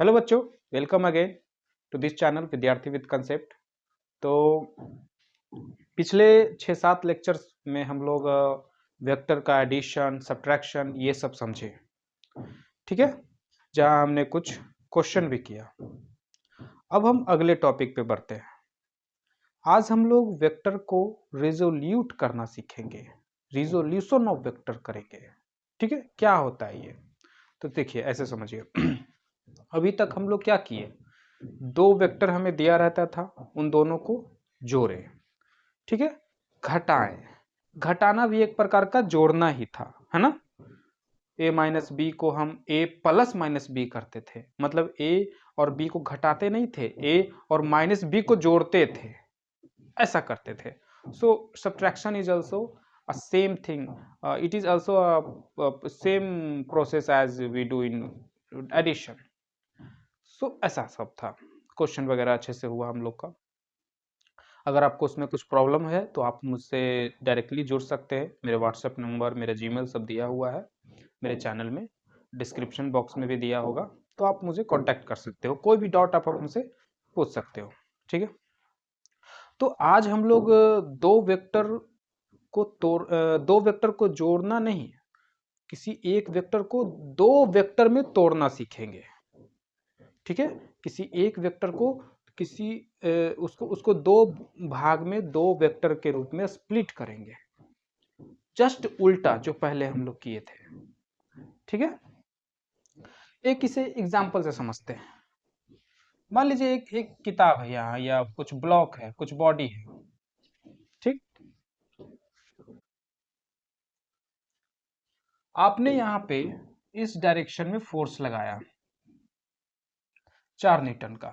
Hello बच्चों, welcome again to this channel Vidyarthi with concept. तो पिछले 6-7 लेक्चर्स में हम लोग वेक्टर का एडिशन, सब्ट्रैक्शन ये सब समझे, ठीक है, जहां हमने कुछ क्वेश्चन भी किया। अब हम अगले टॉपिक पे बढ़ते हैं। आज हम लोग वेक्टर को रिजोल्यूट करना सीखेंगे, रिजोल्यूशन ऑफ वेक्टर करेंगे। ठीक है, क्या होता है ये? तो देखिए, ऐसे समझिए। अभी तक हम लोग क्या किए, दो वेक्टर हमें दिया रहता था, उन दोनों को जोड़े, ठीक है, घटाएं। घटाना भी एक प्रकार का जोड़ना ही था, है ना। a माइनस बी को हम a प्लस माइनस बी करते थे, मतलब a और b को घटाते नहीं थे, a और माइनस b को जोड़ते थे, ऐसा करते थे। So subtraction is also a same thing, it is also a same process as we do in addition. सो ऐसा सब था। क्वेश्चन वगैरह अच्छे से हुआ हम लोग का। अगर आपको उसमें कुछ प्रॉब्लम है तो आप मुझसे डायरेक्टली जुड़ सकते हैं। मेरे व्हाट्सएप नंबर, मेरा जीमेल सब दिया हुआ है मेरे चैनल में, डिस्क्रिप्शन बॉक्स में भी दिया होगा, तो आप मुझे कांटेक्ट कर सकते हो। कोई भी डाउट आप मुझसे पूछ सकते हो, ठीक है। तो आज हम लोग दो वेक्टर को जोड़ना नहीं, किसी एक वेक्टर को दो वेक्टर में तोड़ना सीखेंगे, ठीक है। किसी एक वेक्टर को किसी उसको दो भाग में दो वेक्टर के रूप में स्प्लिट करेंगे, जस्ट उल्टा जो पहले हम लोग किए थे, ठीक है। एक इसे एग्जांपल से समझते हैं। मान लीजिए एक एक किताब है यहाँ, या कुछ ब्लॉक है, कुछ बॉडी है, ठीक। आपने यहाँ पे इस डायरेक्शन में फोर्स लगाया 4 न्यूटन का।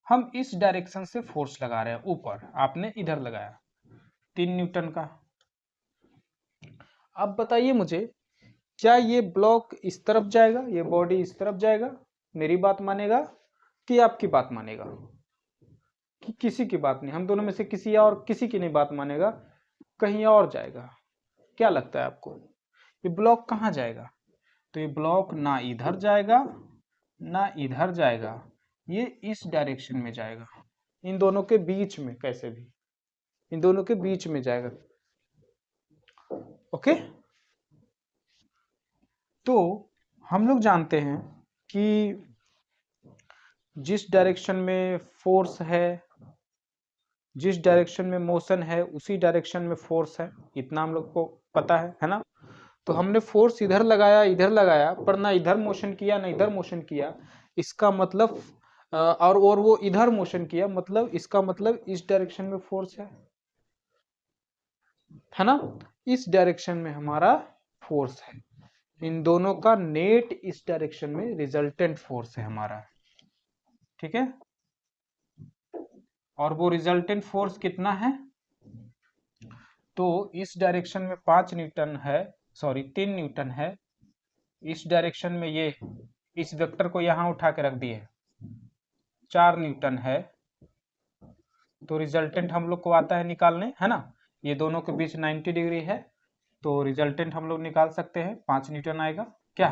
हम इस डायरेक्शन से फोर्स लगा रहे हैं ऊपर, आपने इधर लगाया 3 न्यूटन का। अब बताइए मुझे, क्या ये ब्लॉक इस तरफ जाएगा, ये बॉडी इस तरफ जाएगा, मेरी बात मानेगा कि आपकी बात मानेगा? कि किसी की बात नहीं, हम दोनों में से किसी की नहीं बात मानेगा, कहीं और जाएगा। क्या लगता है आपको, ये ब्लॉक कहाँ जाएगा? तो ये ब्लॉक ना इधर जाएगा ना इधर जाएगा, ये इस डायरेक्शन में जाएगा, इन दोनों के बीच में, कैसे भी इन दोनों के बीच में जाएगा। ओके, तो हम लोग जानते हैं कि जिस डायरेक्शन में फोर्स है, जिस डायरेक्शन में मोशन है, उसी डायरेक्शन में फोर्स है, इतना हम लोग को पता है ना। तो हमने फोर्स इधर लगाया, पर ना इधर मोशन किया ना इधर मोशन किया, इसका मतलब और वो इधर मोशन किया, मतलब इसका मतलब इस डायरेक्शन में फोर्स है ना। इस डायरेक्शन में हमारा फोर्स है, इन दोनों का नेट इस डायरेक्शन में रिजल्टेंट फोर्स है हमारा, ठीक है। और वो रिजल्टेंट फोर्स कितना है? तो इस डायरेक्शन में 5 न्यूटन है, सॉरी 3 न्यूटन है। इस डायरेक्शन में ये इस वेक्टर को यहां उठा के रख दिए, 4 न्यूटन है। तो रिजल्टेंट हम लोग को आता है निकालने, है ना। ये दोनों के बीच 90 डिग्री है, तो रिजल्टेंट हम लोग निकाल सकते हैं, 5 न्यूटन आएगा क्या।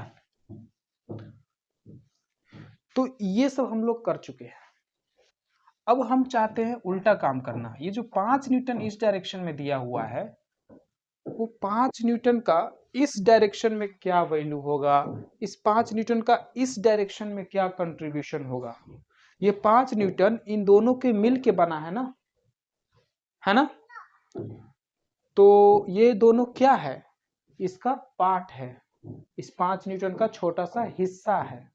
तो ये सब हम लोग कर चुके हैं। अब हम चाहते हैं उल्टा काम करना। ये जो 5 न्यूटन इस डायरेक्शन में दिया हुआ है, वो 5 न्यूटन का इस डायरेक्शन में क्या वैल्यू होगा, इस 5 न्यूटन का इस डायरेक्शन में क्या कंट्रीब्यूशन होगा। ये 5 न्यूटन इन दोनों के मिल के बना है ना। तो ये दोनों क्या है, इसका पार्ट है, इस 5 न्यूटन का छोटा सा हिस्सा है।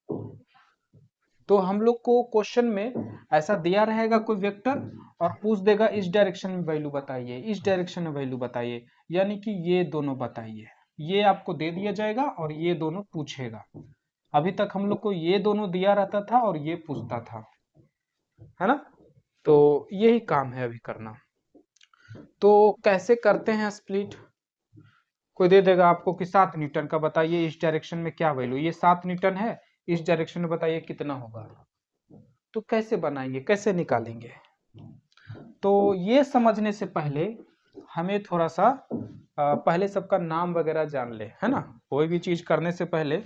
तो हम लोग को क्वेश्चन में ऐसा दिया रहेगा कोई वेक्टर, और पूछ देगा इस डायरेक्शन में वैल्यू बताइए, इस डायरेक्शन में वैल्यू बताइए, यानी कि ये दोनों बताइए। ये आपको दे दिया जाएगा और ये दोनों पूछेगा। अभी तक हम लोग को ये दोनों दिया रहता था और ये पूछता था, है ना। तो यही काम है अभी करना। तो कैसे करते हैं स्प्लिट? कोई दे देगा आपको कि 7 न्यूटन का बताइए इस डायरेक्शन में क्या वैल्यू, ये 7 न्यूटन है, इस डायरेक्शन में बताइए कितना होगा। तो कैसे बनाएंगे, कैसे निकालेंगे? तो ये समझने से पहले हमें थोड़ा सा पहले सबका नाम वगैरह जान ले, है ना। कोई भी चीज करने से पहले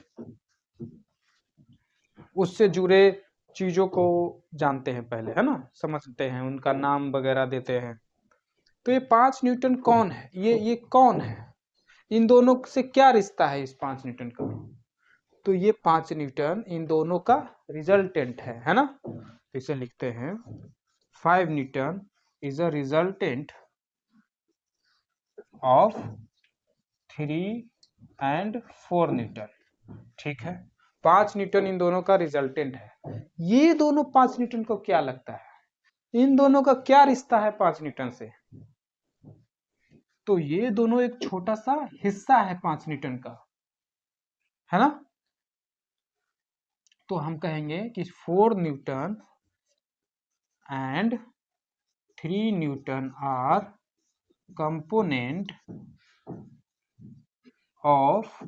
उससे जुड़े चीजों को जानते हैं पहले, है ना, समझते हैं, उनका नाम वगैरह देते हैं। तो ये 5 न्यूटन कौन है, ये कौन है, इन दोनों से क्या रिश्ता है इस 5 न्यूटन का। तो ये 5 न्यूटन इन दोनों का रिजल्टेंट है ना। तो इसे लिखते हैं 5 Newton is a resultant of 3 and 4 Newton. ठीक है, 5 न्यूटन इन दोनों का रिजल्टेंट है। ये दोनों 5 न्यूटन को क्या लगता है, इन दोनों का क्या रिश्ता है 5 न्यूटन से। तो ये दोनों एक छोटा सा हिस्सा है 5 न्यूटन का, है ना। तो हम कहेंगे कि 4 Newton and 3 Newton R component of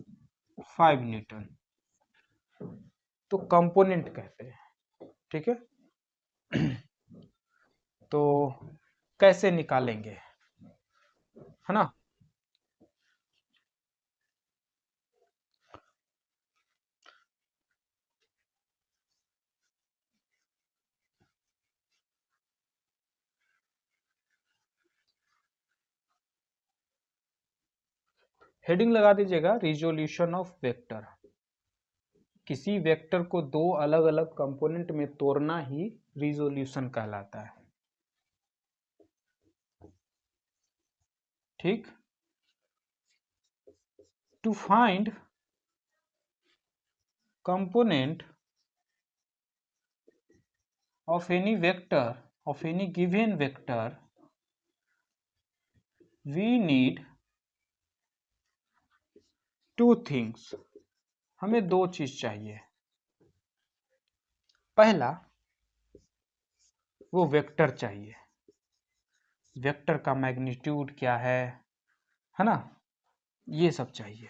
5 Newton. तो कंपोनेंट कहते हैं, ठीक है। तो कैसे निकालेंगे, है ना। हेडिंग लगा दीजिएगा रिजोल्यूशन ऑफ वेक्टर। किसी वेक्टर को दो अलग अलग कंपोनेंट में तोड़ना ही रिजोल्यूशन कहलाता है, ठीक। To find component of any vector, of any given vector, we need two things। हमें दो चीज चाहिए। पहला, वो वेक्टर चाहिए, वेक्टर का मैग्नीट्यूड क्या है ना, ये सब चाहिए।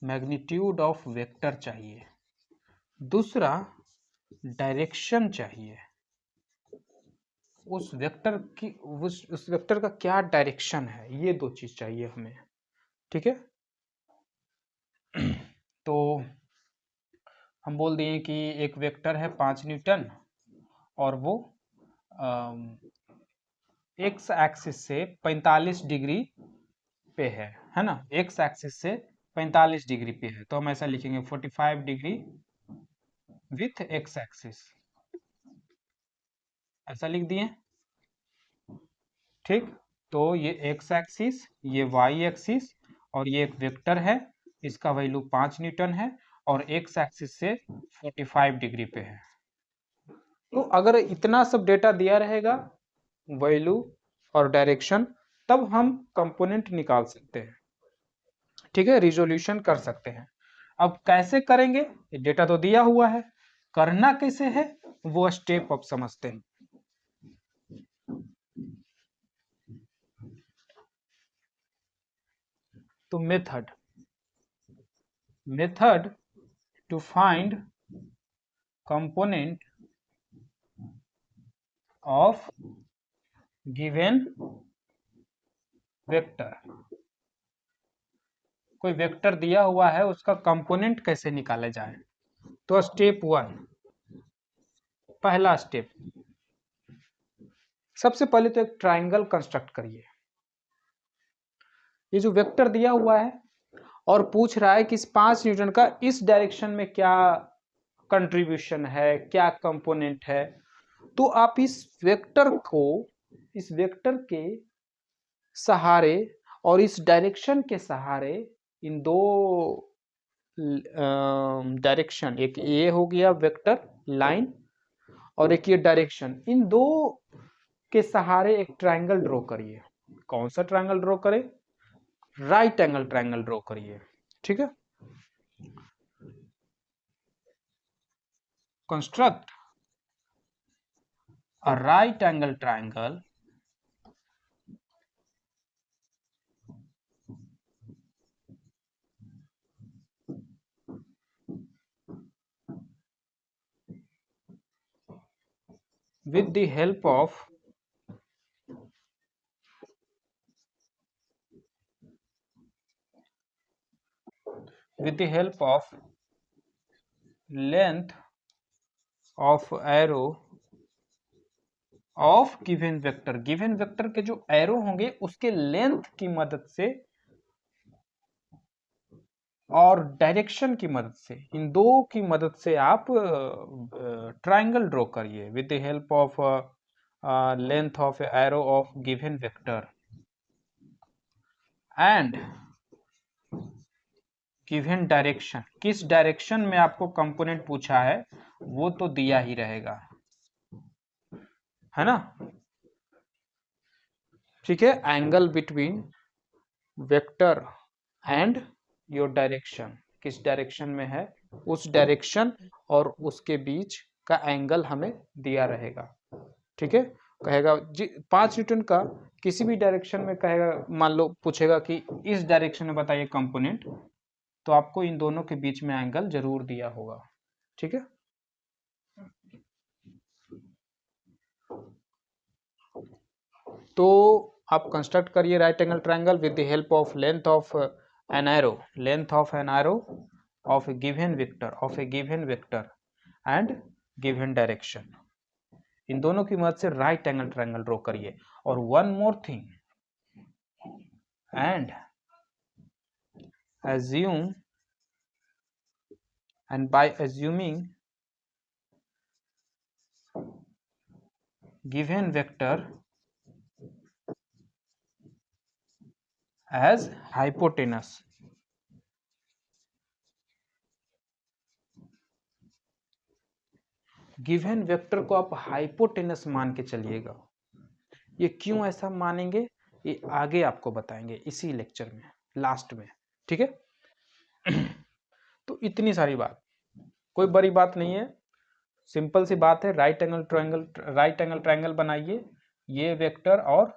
मैग्नीट्यूड ऑफ वेक्टर चाहिए। दूसरा, डायरेक्शन चाहिए, उस वेक्टर की उस वेक्टर का क्या डायरेक्शन है, ये दो चीज चाहिए हमें, ठीक है। तो हम बोल दिए कि एक वेक्टर है 5 न्यूटन और वो एक्स एक्सिस से 45 डिग्री पे है ना, एक्स एक्सिस से 45 डिग्री पे है। तो हम ऐसा लिखेंगे 45 डिग्री विथ एक्स एक्सिस, ऐसा लिख दिए, ठीक। तो ये एक्स एक्सिस, ये वाई एक्सिस, और ये एक वेक्टर है, इसका वैल्यू 5 न्यूटन है और एक्स एक्सिस से 45 डिग्री पे है। तो अगर इतना सब डेटा दिया रहेगा, वैल्यू और डायरेक्शन, तब हम कंपोनेंट निकाल सकते हैं, ठीक है, रिजोल्यूशन कर सकते हैं। अब कैसे करेंगे, ये डेटा तो दिया हुआ है, करना कैसे है वो स्टेप अब समझते हैं। तो method to find component of given vector. कोई वेक्टर दिया हुआ है, उसका कंपोनेंट कैसे निकाले जाए। तो स्टेप 1, पहला स्टेप, सबसे पहले तो एक ट्राइंगल कंस्ट्रक्ट करिए। ये जो वेक्टर दिया हुआ है और पूछ रहा है कि इस 5 न्यूटन का इस डायरेक्शन में क्या कंट्रीब्यूशन है, क्या कंपोनेंट है। तो आप इस वेक्टर को, इस वेक्टर के सहारे और इस डायरेक्शन के सहारे, इन दो डायरेक्शन, एक ये हो गया वेक्टर लाइन और एक ये डायरेक्शन, इन दो के सहारे एक ट्रायंगल ड्रॉ करिए। कौन सा ट्रायंगल ड्रॉ करें, राइट एंगल ट्रायंगल ड्रॉ करिए, ठीक है। Construct a right angle triangle with the help of with the help of length of arrow of given vector, given vector के जो एरो होंगे उसके लेंथ की मदद से और डायरेक्शन की मदद से, इन दो की मदद से आप ट्रायंगल ड्रॉ करिए with the help of length of arrow of given vector and given direction. किस डायरेक्शन में आपको कंपोनेंट पूछा है वो तो दिया ही रहेगा, है ना। ठीक है, angle between vector and your direction, किस डायरेक्शन में है उस डायरेक्शन और उसके बीच का एंगल हमें दिया रहेगा। ठीक है, कहेगा 5 न्यूटन का किसी भी डायरेक्शन में कहेगा, मान लो पूछेगा कि इस डायरेक्शन में बताइए कंपोनेंट, तो आपको इन दोनों के बीच में एंगल जरूर दिया होगा। ठीक है, तो आप कंस्ट्रक्ट करिए right angle triangle with the help of length of an arrow, length of an arrow of a given vector and given direction. इन दोनों की मदद से राइट एंगल ट्रायंगल ड्रॉ करिए। और one more thing, and assume, and by assuming given vector as hypotenuse, given vector को आप hypotenuse मान के चलिएगा। ये क्यों ऐसा मानेंगे ये आगे आपको बताएंगे इसी लेक्चर में लास्ट में। ठीक है, तो इतनी सारी बात, कोई बड़ी बात नहीं है, सिंपल सी बात है। राइट एंगल ट्रायंगल बनाइए, ये वेक्टर और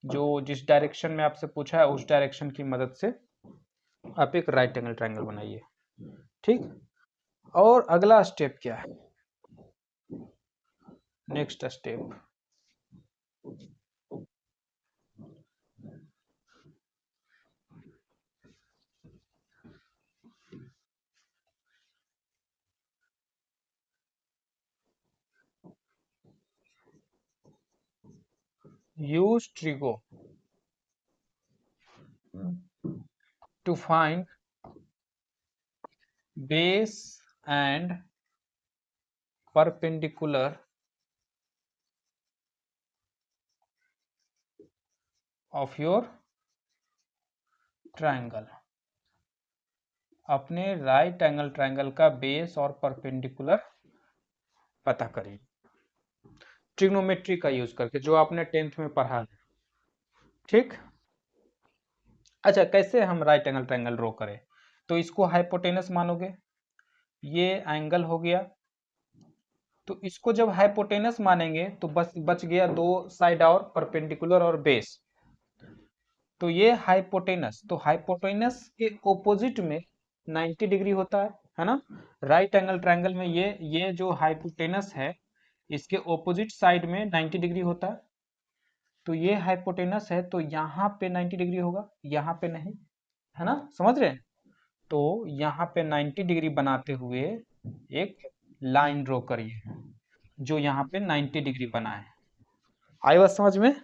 जो जिस डायरेक्शन में आपसे पूछा है उस डायरेक्शन की मदद से आप एक राइट एंगल ट्रायंगल बनाइए। ठीक, और अगला स्टेप क्या है, next step, use trigo to find base and perpendicular of your triangle। अपने राइट एंगल ट्रायंगल का बेस और परपेंडिकुलर पता करिए ट्रिग्नोमेट्री का यूज करके, जो आपने 10th में पढ़ा है। ठीक, अच्छा कैसे हम राइट एंगल ट्रायंगल ड्रॉ करें, तो इसको हाइपोटेनस मानोगे, ये एंगल हो गया, तो इसको जब हाइपोटेनस मानेंगे तो बस बच गया दो साइड और परपेंडिकुलर और बेस, तो ये हाइपोटेनस, तो हाइपोटेनस के ऑपोजिट में 90 डिग्री होता है ना। राइट एंगल ट्रायंगल में ये जो हाइपोटेनस है इसके ऑपोजिट साइड में 90 डिग्री होता है, तो ये हाइपोटेनस है तो यहाँ पे 90 डिग्री होगा, यहाँ पे नहीं, है ना, समझ रहे हैं। तो यहाँ पे 90 डिग्री बनाते हुए एक लाइन ड्रॉ करिए जो यहाँ पे 90 डिग्री बना है। आई बात समझ में।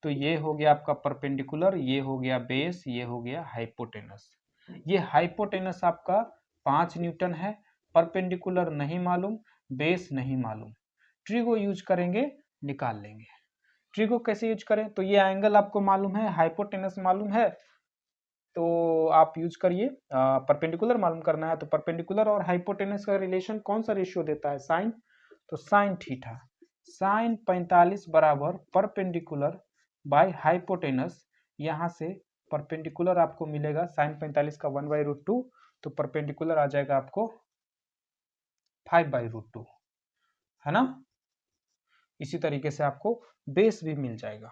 तो ये हो गया आपका परपेंडिकुलर, ये हो गया बेस, ये हो गया हाइपोटेनस। ये हाइपोटेनस आपका 5 न्यूटन है, परपेंडिकुलर नहीं मालूम, बेस नहीं मालूम, ट्रिगो यूज करेंगे निकाल लेंगे। ट्रिगो कैसे यूज करें, तो ये एंगल आपको मालूम है, हाइपोटेनस मालूम है, तो आप यूज करिए। परपेंडिकुलर मालूम करना है तो परपेंडिकुलर और हाइपोटेनस का रिलेशन कौन सा रेशियो देता है, साइन, तो साइन थीटा, साइन 45 बराबर परपेंडिकुलर बाय हाइपोटेनस। यहाँ से परपेंडिकुलर आपको मिलेगा साइन 45 का 1/√2, तो परपेंडिकुलर आ जाएगा आपको 5/√2, है ना। इसी तरीके से आपको बेस भी मिल जाएगा।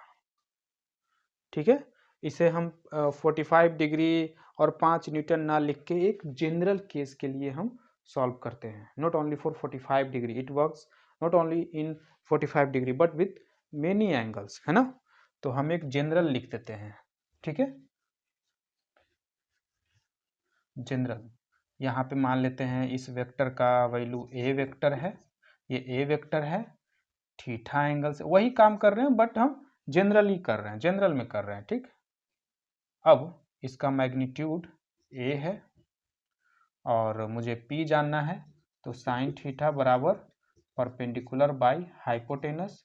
ठीक है, इसे हम 45 डिग्री और 5 न्यूटन ना लिख के एक जनरल केस के लिए हम सॉल्व करते हैं, not only for 45 degree, it works not only in 45 degree but with many angles, है ना। तो हम एक जनरल लिख देते हैं। ठीक है, जनरल। यहाँ पे मान लेते हैं इस वेक्टर का वैल्यू ए वेक्टर है, ये ए वेक्टर है, थीटा एंगल से वही काम कर रहे हैं बट हम जनरली कर रहे हैं, जनरल में कर रहे हैं, ठीक। अब इसका मैग्नीट्यूड ए है और मुझे पी जानना है, तो साइन थीटा बराबर perpendicular by hypotenuse,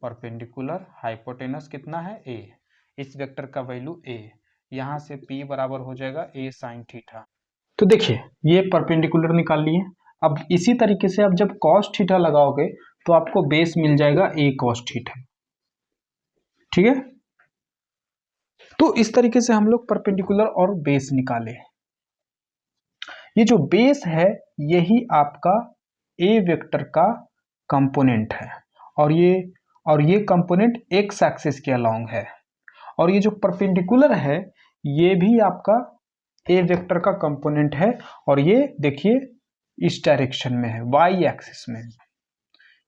perpendicular hypotenuse कितना है ए, इस वेक्टर का वैल्यू ए, यहाँ से पी बराबर हो जाएगा ए साइन थीटा। तो देखिए ये परपेंडिकुलर निकाल लिए। अब इसी तरीके से आप जब कॉस थीटा लगाओगे तो आपको बेस मिल जाएगा ए कॉस थीटा, ठीक है। तो इस तरीके से हम लोग परपेंडिकुलर और बेस निकाले। ये जो बेस है यही आपका ए वेक्टर का कंपोनेंट है और ये कंपोनेंट एक्स एक्सिस के अलोंग है, और ये जो परपेंडिकुलर है ये भी आपका ए वेक्टर का कंपोनेंट है और ये देखिए इस डायरेक्शन में है, वाई एक्सिस में,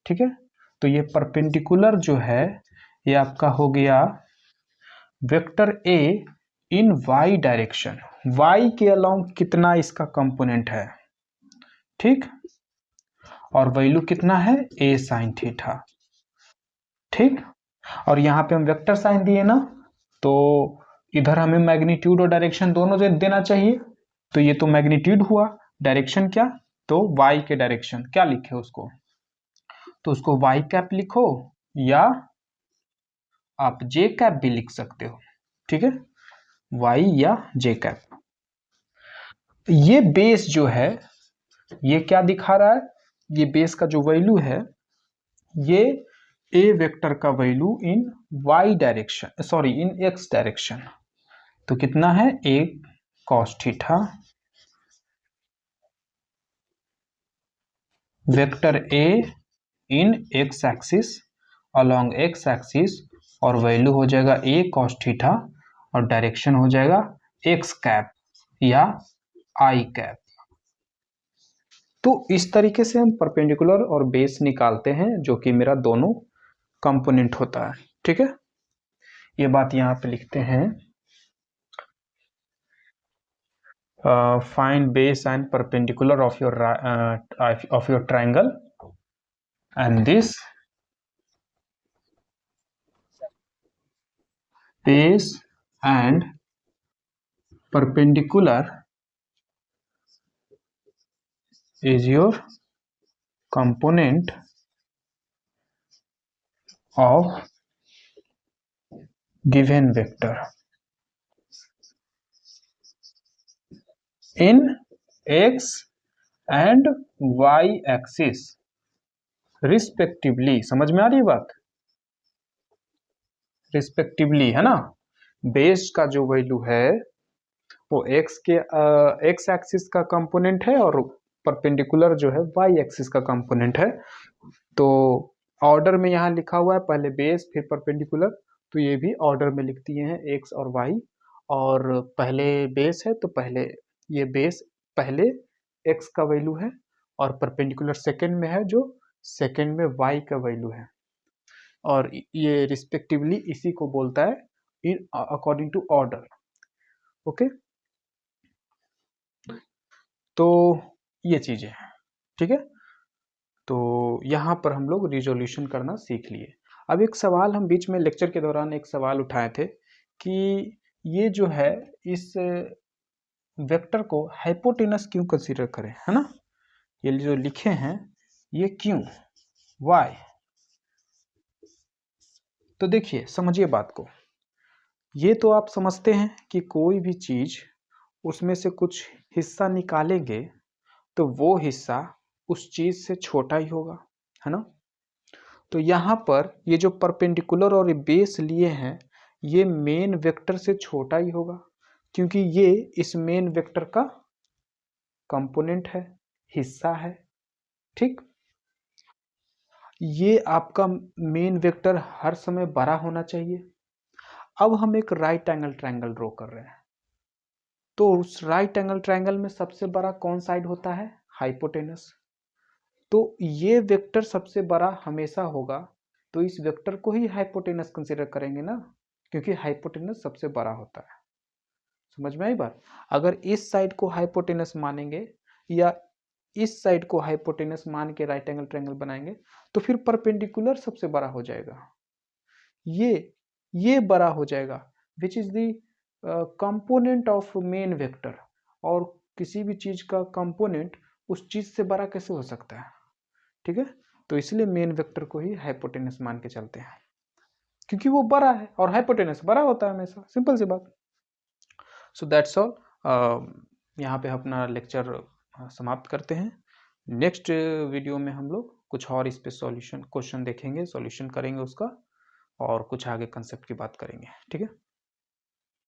ठीक है। तो ये परपेंडिकुलर जो है ये आपका हो गया vector A in Y direction, Y के अलोंग कितना इसका कंपोनेंट है, ठीक, और वैल्यू कितना है ए साइन थीटा, ठीक। और यहाँ पे हम वेक्टर साइन दिए ना, तो इधर हमें मैग्नीट्यूड और डायरेक्शन दोनों देना चाहिए, तो ये तो मैग्नीट्यूड हुआ, डायरेक्शन क्या, तो वाई के डायरेक्शन क्या लिखे उसको, तो उसको वाई कैप लिखो या आप जे कैप भी लिख सकते हो, ठीक है, वाई या जे कैप। ये बेस जो है ये क्या दिखा रहा है, ये बेस का जो वैल्यू है ये ए वेक्टर का value in Y direction, sorry in X direction, तो कितना है A cos theta vector A in X axis along X axis, और वैल्यू हो जाएगा ए कॉस थीटा और डायरेक्शन हो जाएगा एक्स कैप या आई कैप। तो इस तरीके से हम परपेंडिकुलर और बेस निकालते हैं जो कि मेरा दोनों कंपोनेंट होता है, ठीक है। ये बात यहाँ पे लिखते हैं, find base and perpendicular of your triangle, and this base and perpendicular is your component of given vector in x and y axis respectively. समझ में आ रही है बात, रिस्पेक्टिवली है ना। बेस का जो वैल्यू है वो एक्स एक्सिस का कंपोनेंट है और परपेंडिकुलर जो है वाई एक्सिस का कंपोनेंट है। तो ऑर्डर में यहाँ लिखा हुआ है पहले बेस फिर परपेंडिकुलर, तो ये भी ऑर्डर में लिख दिए हैं एक्स और वाई, और पहले बेस है तो पहले ये बेस पहले एक्स का वैल्यू है और परपेंडिकुलर सेकंड में है जो सेकंड में वाई का वैल्यू है, और ये रिस्पेक्टिवली इसी को बोलता है in according to order, okay. तो ये चीजें हैं, ठीक है। तो यहाँ पर हम लोग रिजोल्यूशन करना सीख लिए। अब एक सवाल हम बीच में लेक्चर के दौरान एक सवाल उठाए थे कि ये जो है इस वेक्टर को हाइपोटेनस क्यों कंसीडर करें, है ना, ये जो लिखे हैं ये क्यों, वाई। तो देखिए समझिए बात को, ये तो आप समझते हैं कि कोई भी चीज उसमें से कुछ हिस्सा निकालेंगे तो वो हिस्सा उस चीज से छोटा ही होगा, है ना। तो यहाँ पर ये जो परपेंडिकुलर और बेस लिए हैं ये मेन वेक्टर से छोटा ही होगा क्योंकि ये इस मेन वेक्टर का कंपोनेंट है, हिस्सा है, ठीक। ये आपका मेन वेक्टर हर समय बड़ा होना चाहिए। अब हम एक राइट एंगल ट्रायंगल ड्रॉ कर रहे हैं, तो उस राइट एंगल ट्रायंगल में सबसे बड़ा कौन साइड होता है, हाइपोटेनस। तो ये वेक्टर सबसे बड़ा हमेशा होगा, तो इस वेक्टर को ही हाइपोटेनस कंसीडर करेंगे ना, क्योंकि हाइपोटेनस सबसे बड़ा होता है। समझ में आई बात? अगर इस साइड को हाइपोटेनस मानेंगे या इस साइड को हाइपोटेनस मान के राइट एंगल ट्रायंगल बनाएंगे तो फिर परपेंडिकुलर सबसे बड़ा हो जाएगा, ये बड़ा हो जाएगा, which is the component of main vector. और किसी भी चीज का कंपोनेंट उस चीज से बड़ा कैसे हो सकता है, ठीक है? तो इसलिए मेन वेक्टर को ही हाइपोटेनस मान के चलते हैं, क्योंकि वो बड़ा है और हाइपोटेनस बड़ा होता है हमेशा, सिंपल सी बात। सो दैट्स ऑल, यहाँ पे अपना लेक्चर समाप्त करते हैं। नेक्स्ट वीडियो में हम लोग कुछ और इस पे सॉल्यूशन क्वेश्चन देखेंगे, सॉल्यूशन करेंगे उसका, और कुछ आगे कंसेप्ट की बात करेंगे, ठीक है?